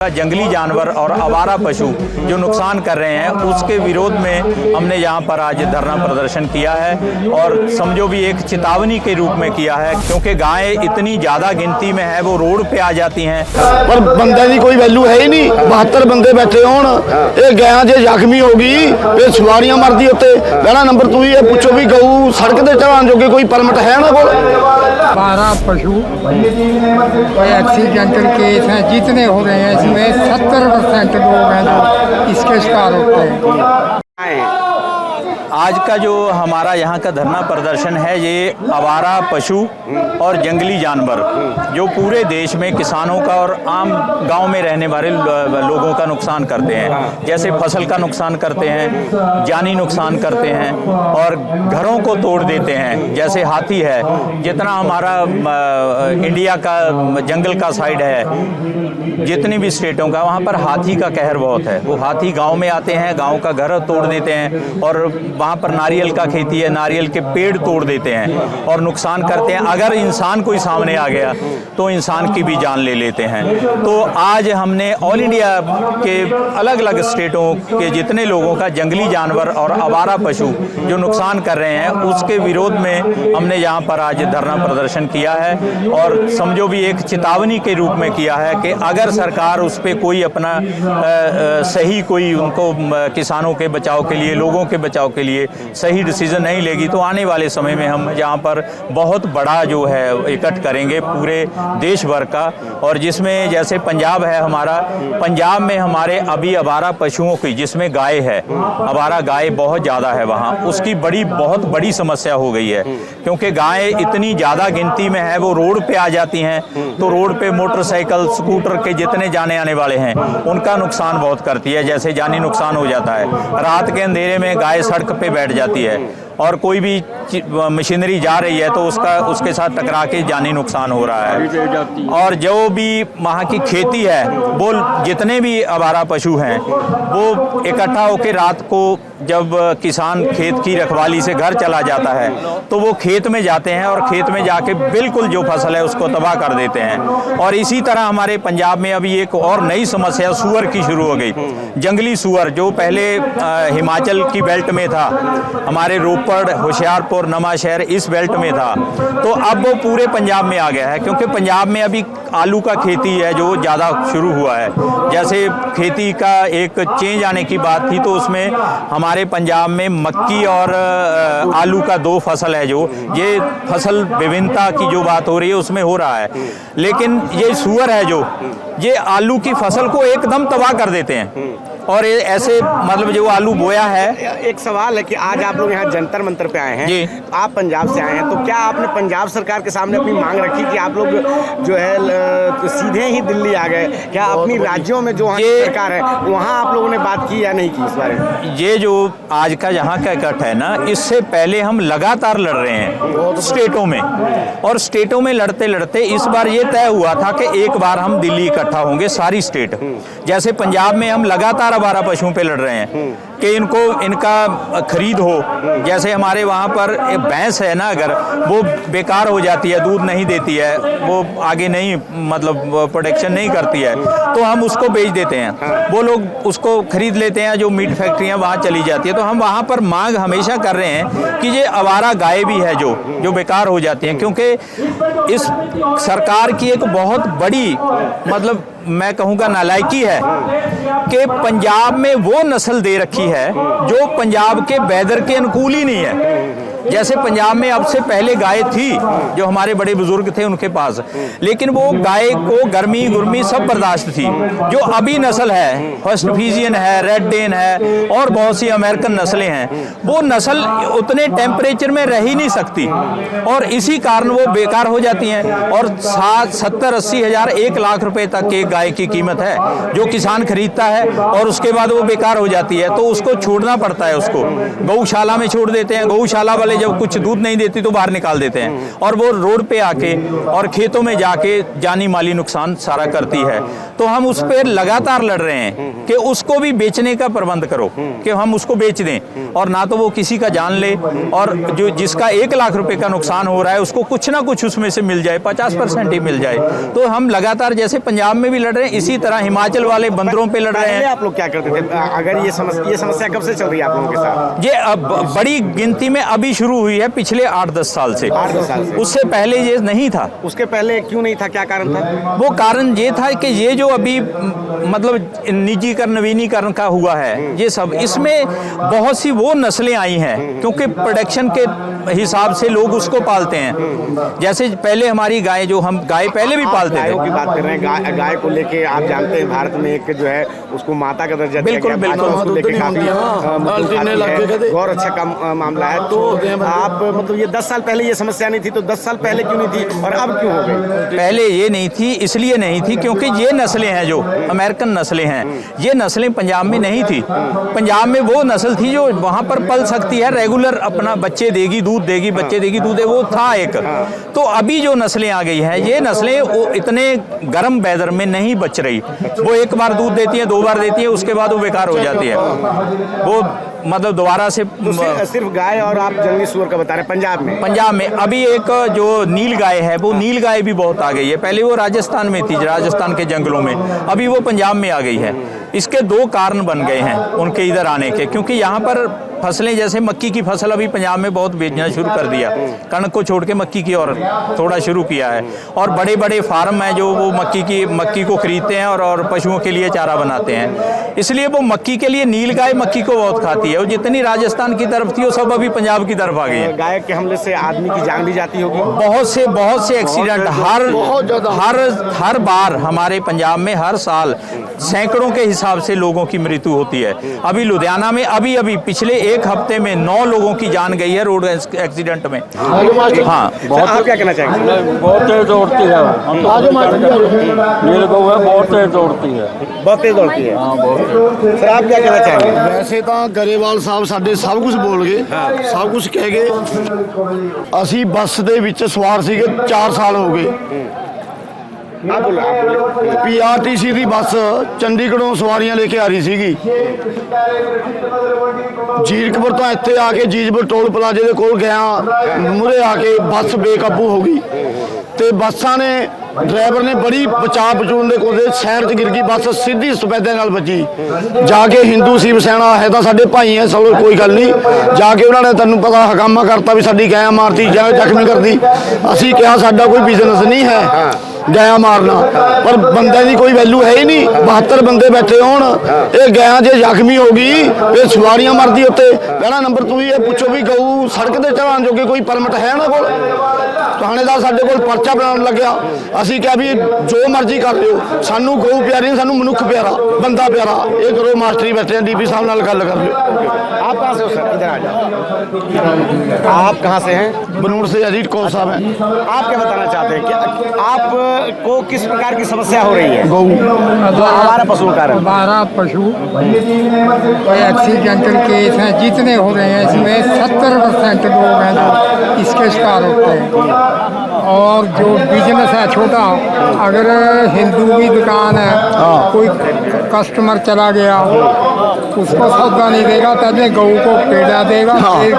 जंगली जानवर और आवारा पशु जो नुकसान कर रहे हैं उसके विरोध में हमने यहाँ पर आज धरना प्रदर्शन किया है और समझो भी एक चेतावनी के रूप में किया है, क्योंकि गायें इतनी ज़्यादा गिनती में है वो रोड पे आ जाती हैं पर बंदे की कोई वैल्यू है ही नहीं। 72 बंदे बैठे होन, ये गाय जे जख्मी होगी ये सवारियां मरदी उत्ते पहला नंबर तू ये पूछो भी गऊ सड़क ते चलान जोगे कोई परमिट है ना कोल। 12 पशु कोई एक्सीडेंटल केस हैं जितने हो रहे हैं इसमें 70% लोग हैं जो इसके शिकार होते हैं। आज का जो हमारा यहाँ का धरना प्रदर्शन है ये आवारा पशु और जंगली जानवर जो पूरे देश में किसानों का और आम गांव में रहने वाले लोगों का नुकसान करते हैं, जैसे फसल का नुकसान करते हैं, जानी नुकसान करते हैं और घरों को तोड़ देते हैं। जैसे हाथी है, जितना हमारा इंडिया का जंगल का साइड है, जितनी भी स्टेटों का, वहाँ पर हाथी का कहर बहुत है। वो हाथी गाँव में आते हैं, गाँव का घर तोड़ देते हैं और वहाँ पर नारियल का खेती है, नारियल के पेड़ तोड़ देते हैं और नुकसान करते हैं। अगर इंसान कोई सामने आ गया तो इंसान की भी जान ले लेते हैं। तो आज हमने ऑल इंडिया के अलग अलग स्टेटों के जितने लोगों का जंगली जानवर और आवारा पशु जो नुकसान कर रहे हैं उसके विरोध में हमने यहाँ पर आज धरना प्रदर्शन किया है और समझो भी एक चेतावनी के रूप में किया है कि अगर सरकार उस पर कोई अपना सही कोई उनको किसानों के बचाव के लिए, लोगों के बचाव के लिए सही डिसीजन नहीं लेगी तो आने वाले समय में हम यहाँ पर बहुत बड़ा जो है इकट्ठ करेंगे पूरे देश भर का। और जिसमें जैसे पंजाब है हमारा, पंजाब में हमारे अभी आवारा पशुओं की, जिसमें गाय है, आवारा गाय बहुत ज़्यादा है वहाँ, उसकी बहुत बड़ी समस्या हो गई है, क्योंकि गाय इतनी ज़्यादा गिनती में है वो रोड पे आ जाती हैं। तो रोड पे मोटरसाइकिल, स्कूटर के जितने जाने आने वाले हैं उनका नुकसान बहुत करती है, जैसे जानी नुकसान हो जाता है। रात के अंधेरे में गाय सड़क पे बैठ जाती है और कोई भी मशीनरी जा रही है तो उसके साथ टकरा के जानी नुकसान हो रहा है। और जो भी वहाँ की खेती है वो जितने भी आवारा पशु हैं वो इकट्ठा होकर रात को जब किसान खेत की रखवाली से घर चला जाता है तो वो खेत में जाते हैं और खेत में जाके बिल्कुल जो फसल है उसको तबाह कर देते हैं। और इसी तरह हमारे पंजाब में अभी एक और नई समस्या सुअर की शुरू हो गई। जंगली सुअर जो पहले हिमाचल की बेल्ट में था, हमारे रोपड़, होशियारपुर, नवांशहर इस बेल्ट में था, तो अब वो पूरे पंजाब में आ गया है, क्योंकि पंजाब में अभी आलू का खेती है जो ज़्यादा शुरू हुआ है। जैसे खेती का एक चेंज आने की बात थी तो उसमें हमारे पंजाब में मक्की और आलू का 2 फसल है, जो ये फसल विभिन्नता की जो बात हो रही है उसमें हो रहा है। लेकिन ये सुअर है जो ये आलू की फसल को एकदम तबाह कर देते हैं और ये ऐसे मतलब जो आलू बोया है। एक सवाल है कि आज आप लोग यहाँ जंतर मंतर पे आए हैं जी, आप पंजाब से आए हैं, तो क्या आपने पंजाब सरकार के सामने अपनी मांग रखी कि आप लोग जो है सीधे ही दिल्ली आ गए? क्या अपनी राज्यों में जो सरकार है वहाँ आप लोगों ने बात की या नहीं की इस बारे में? ये जो आज का यहाँ का इकट्ठ है ना, इससे पहले हम लगातार लड़ रहे हैं स्टेटों में, और स्टेटों में लड़ते लड़ते इस बार ये तय हुआ था कि एक बार हम दिल्ली इकट्ठा होंगे सारी स्टेट। जैसे पंजाब में हम लगातार आवारा पशुओं पे लड़ रहे हैं कि इनका खरीद हो। जैसे हमारे वहाँ पर एक भैंस है ना, अगर वो बेकार हो जाती है, दूध नहीं देती है, वो आगे नहीं मतलब प्रोडक्शन नहीं करती है, तो हम उसको बेच देते हैं, वो लोग उसको खरीद लेते हैं, जो मीट फैक्ट्रियाँ वहाँ चली जाती है। तो हम वहाँ पर मांग हमेशा कर रहे हैं कि ये आवारा गाय भी है जो बेकार हो जाती हैं, क्योंकि इस सरकार की एक बहुत बड़ी मतलब मैं कहूँगा नालायकी है कि पंजाब में वो नस्ल दे रखी है जो पंजाब के वेदर के अनुकूल ही नहीं है। जैसे पंजाब में अब से पहले गाय थी जो हमारे बड़े बुजुर्ग थे उनके पास, लेकिन वो गाय को गर्मी गुर्मी सब बर्दाश्त थी। जो अभी नस्ल है, फर्स्ट फ्रीजियन है, रेड डेन है और बहुत सी अमेरिकन नस्लें हैं, वो नस्ल उतने टेम्परेचर में रह ही नहीं सकती और इसी कारण वो बेकार हो जाती हैं। और 70-80 हज़ार 1 लाख रुपए तक एक गाय की कीमत है जो किसान खरीदता है और उसके बाद वो बेकार हो जाती है, तो उसको छोड़ना पड़ता है। उसको गौशाला में छोड़ देते हैं, गौशाला वाले वाले जब कुछ दूध नहीं देती तो बाहर निकाल देते हैं और वो रोड पे आके और खेतों में जाके जानी माली नुकसान सारा करती है। तो हम उस पर लगातार लड़ रहे हैं कि उसको भी बेचने का प्रबंध करो, कि हम उसको बेच दें और ना तो वो किसी का जान ले, और जो जिसका 1 लाख रुपए का नुकसान हो रहा है उसको कुछ ना कुछ उसमें से मिल जाए, 50% ही मिल जाए। तो हम लगातार जैसे पंजाब में भी लड़ रहे हैं, इसी तरह हिमाचल वाले बंदरों पे लड़ रहे पहले हैं। आप लोग क्या करते थे? अगर ये समस्या कब से चल रही है आप लोगों के साथ? ये अब बड़ी गिनती में अभी शुरू हुई है, पिछले 8-10 साल से। 8-10 साल से। उससे पहले ये नहीं था। उसके पहले क्यों नहीं था, क्या कारण था? वो कारण ये था कि ये जो अभी मतलब निजीकरण नवीनीकरण का हुआ है, ये सब इसमें बहुत सी वो नस्लें आई हैं, क्योंकि प्रोडक्शन के हिसाब से लोग उसको पालते हैं। जैसे पहले हमारी गाय, जो हम गाय पहले भी पालते थे, गायों की बात कर रहे हैं। गाय को लेके आप जानते हैं भारत में एक जो है उसको माता का दर्जा दिया बिल्कुल, गया। बिल्कुल। उसको लेके काफी गौर अच्छा का मामला है। तो आप मतलब ये 10 साल पहले ये समस्या नहीं थी, तो 10 साल पहले क्यों नहीं थी और अब क्यों हो गई? पहले ये नहीं थी, इसलिए नहीं थी क्योंकि ये नस्लें हैं जो अमेरिकन नस्लें हैं, ये नस्लें पंजाब में नहीं थी। पंजाब में वो नस्ल थी जो वहाँ पर पल सकती है, रेगुलर अपना बच्चे देगी, दूध देगी, बच्चे देगी, दूध दे, वो था एक। तो अभी जो नस्लें आ गई हैं, ये नस्लें वो इतने गर्म वेदर में नहीं बच रही। वो एक बार दूध देती है, 2 बार देती है, उसके बाद वो बेकार हो जाती है। वो मतलब दोबारा से तो सिर्फ गाय और आप जंगली सूअर का बता रहे हैं पंजाब में? अभी एक जो नील गाय है, वो नील गाय भी बहुत आ गई है। पहले वो राजस्थान में थी, राजस्थान के जंगलों में, अभी वो पंजाब में आ गई है। इसके 2 कारण बन गए हैं उनके इधर आने के, क्योंकि यहाँ पर फसलें जैसे मक्की की फसल अभी पंजाब में बहुत बेचना शुरू कर दिया, कणक को छोड़ के मक्की की और थोड़ा शुरू किया है। और बड़े बड़े फार्म हैं जो वो मक्की को खरीदते हैं और पशुओं के लिए चारा बनाते हैं, इसलिए वो मक्की के लिए नील गाय मक्की को बहुत खाती है। वो जितनी राजस्थान की तरफ थी वो सब अभी पंजाब की तरफ आ गई है। गाय के हमले से आदमी की जान भी जाती होगी? बहुत से एक्सीडेंट हर बार हमारे पंजाब में हर साल सैकड़ों के हिसाब से लोगों की मृत्यु होती है। अभी लुधियाना में अभी पिछले 1 हफ्ते में 9 लोगों की जान गई है रोड एक्सीडेंट में। हाँ, आप क्या कहना चाहेंगे? बहुत तेज दौड़ती है, नील गौ है, बहुत तेज दौड़ती है। बहुत तेज दौड़ती है। सर आप क्या कहना चाहेंगे? ਵੈਸੇ ਤਾਂ ਗਰੇਵਾਲ ਸਾਹਿਬ ਸਾਡੇ ਸਭ ਕੁਝ ਬੋਲ ਗਏ, ਸਭ ਕੁਝ ਕਹਿ ਗਏ। ਅਸੀਂ ਬੱਸ ਦੇ ਵਿੱਚ ਸਵਾਰ ਸੀਗੇ 4 ਸਾਲ ਹੋ ਗਏ। आप बोलो। ਪੀਆਰਟੀਸੀ ਦੀ ਬੱਸ ਚੰਡੀਗੜ੍ਹੋਂ ਸਵਾਰੀਆਂ ਲੈ ਕੇ ਆ ਰਹੀ ਸੀਗੀ। ਜੀਰਕਪੁਰ ਤੋਂ ਇੱਥੇ ਆ ਕੇ ਜੀਜਪੁਰ ਟੋਲ ਪਲਾਜ਼ੇ ਦੇ ਕੋਲ ਗਿਆ, ਮੂਹਰੇ ਆ ਕੇ ਬੱਸ ਬੇਕਾਬੂ ਹੋ ਗਈ ਤੇ ਬੱਸਾਂ ਨੇ ड्राइवर ने बड़ी बचाव बचून के कोल शहर च गिर गई, बस सीधी सफेदे नाल बची। जाके हिंदू शिव सेना है तो साडे भाई है, चलो कोई गल नहीं, जाके उन्होंने तैनूं पता हकामा करता भी साडी गाय मारती या जख्मी करती। असीं कहा साडा कोई बिजनेस नहीं है गाय मारना, पर बंदे की कोई वैल्यू है ही नहीं। 72 बंदे बैठे होण, ये गाय जे जख्मी हो गई फिर सवारियां मरदी उत्ते। पहला नंबर तुसीं ये पुछो भी गऊ सड़क ते चढ़ाउण जोगे कोई परमिट है ना कोल? थानेदार साडे कोल पर्चा बनाउण लग्या, ਅਸੀਂ ਕਿਹਾ ਵੀ ਜੋ ਮਰਜ਼ੀ ਕਰ ਲਿਓ, ਸਾਨੂੰ ਗਊ ਪਿਆਰੀ ਨਹੀਂ, ਸਾਨੂੰ ਮਨੁੱਖ ਪਿਆਰਾ, ਬੰਦਾ ਪਿਆਰਾ। ਇਹ ਕਰੋ, ਮਾਸਟਰੀ ਬੈਠੇ ਆ, ਡੀਪੀ ਸਾਹਿਬ ਨਾਲ ਗੱਲ ਕਰ ਲਿਓ। आप कहाँ से हो सर? इधर आ जाओ। आप कहाँ से हैं? बनूर से अजीत कौर साहब हैं। आप क्या बताना चाहते हैं कि आपको किस प्रकार की समस्या हो रही है? गऊ हमारा पशु का कारण 12 पशु कोई एक्सीडेंटल केस हैं जितने हो रहे हैं, इसमें 70% लोग हैं जो इसके शिकार होते हैं। और जो बिजनेस है छोटा, अगर हिंदू की दुकान है, कोई कस्टमर चला गया, उसको सौदा नहीं देगा, पहले गऊ को पेड़ा देगा, फिर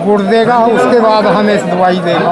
गुड़ देगा, उसके बाद हमें दवाई देगा।